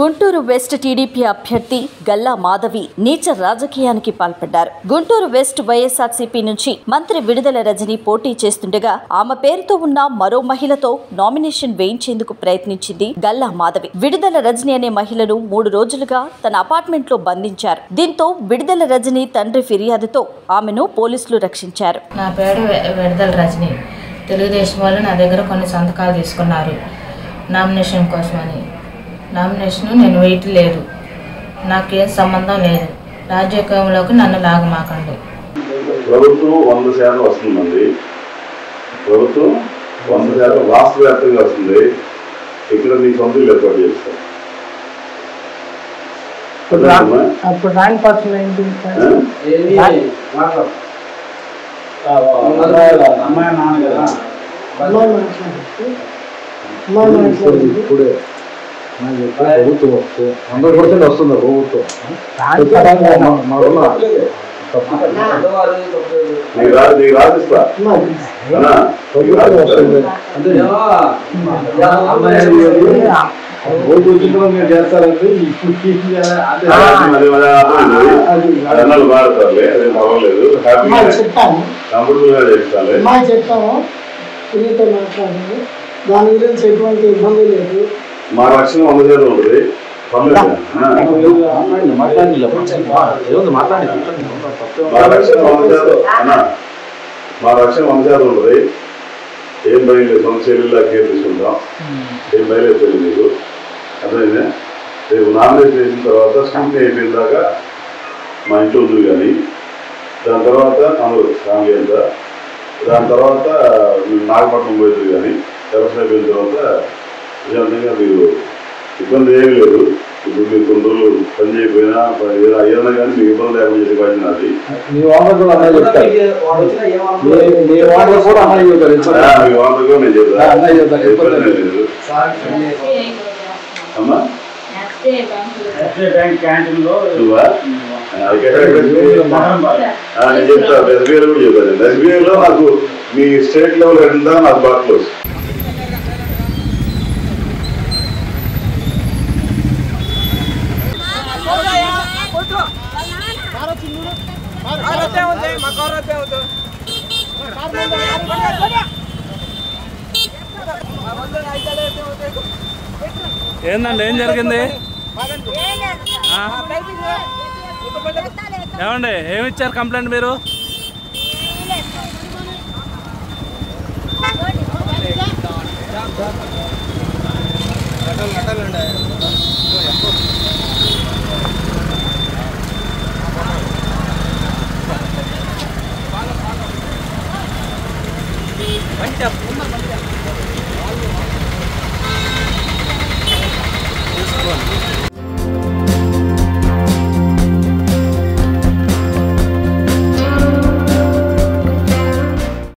Guntur west TDP అభ్యర్థి గల్లా మాధవి నీచ రాజకీయానికి పాల్పడ్డారు. గుంటూరు వెస్ట్ వైఎస్ఆర్సీపీ నుంచి మంత్రి విడుదల రజని పోటీ చేస్తుండగా ఆమె పేరుతో ఉన్న మరో మహిళతో నామినేషన్ వేయించేందుకు ప్రయత్నించింది గల్లా మాధవి. విడుదల రజని అనే మహిళను 3 రోజులుగా తన అపార్ట్మెంట్ లో బంధించారు. దీంతో విడుదల రజని తండ్రి ఫిర్యాదుతో ఆమెను పోలీసులు రక్షించారు. నా పేరు విడుదల రజని. తెలుగుదేశం వాళ్ళు నా దగ్గర కొన్ని సంతకాలు తీసుకున్నారు నామినేషన్ కోసమని. నామినేషన్ నేను వేయట్లేదు, నాకేం సంబంధం లేదు. రాజకీయంలోకి నన్ను లాగమాకండి. ప్రభుత్వం 100% వస్తుందండి. ప్రభుత్వం 100% రాష్ట్ర వ్యాప్తంగా వస్తుంది. ఇక్కడ మీ సొంత ఏర్పాటు చేస్తాం. అప్పుడు రాని పర్సన్ ఏంటి ఇప్పుడే ప్రభుత్వం 100% వస్తుంది. ప్రభుత్వం మీరు చేస్తారంటే చెప్తాము. దాని గురించి ఎటువంటి ఇబ్బంది లేదు. మా రక్షణ 100% ఉంటుంది. మా రక్షణ 100% ఉంటుంది. ఏం భయం లేదు. సొంత చెల్లెల్లా కేర్ తీసుకుంటాం. ఏం భయం లేదు. తెలియదు మీకు అర్థమైందే. రేపు నామినేషన్ చేసిన తర్వాత స్కూటీ అయిపోయిన దాకా మా ఇంట్లో ఉంది. కానీ దాని తర్వాత అందరూ ఫ్యామిలీ అంతా, దాని తర్వాత నాగపట్నం పోతుంది. కానీ ఎలక్షన్ అయిపోయిన తర్వాత నిజంగా మీరు ఇబ్బంది ఏమీ లేదు. ఇప్పుడు మీరు కొన్ని రోజులు పని చేయకపోయినా ఏదైనా కానీ మీకు ఇబ్బంది లేకుండా చేసే బాధ్యత నాది. మీ వాళ్ళకు కూడా నేను చెప్తాను. అమ్మా నేను చెప్తాను. ఎస్బీఐలో కూడా చెప్పాను. ఎస్బీఐలో నాకు మీ స్టేట్ లెవెల్ ఎట్లా నాకు బాగా క్లోజ్. ఏందండి, ఏం జరిగింది? ఏమండి, ఏమి ఇచ్చారు కంప్లైంట్ మీరు?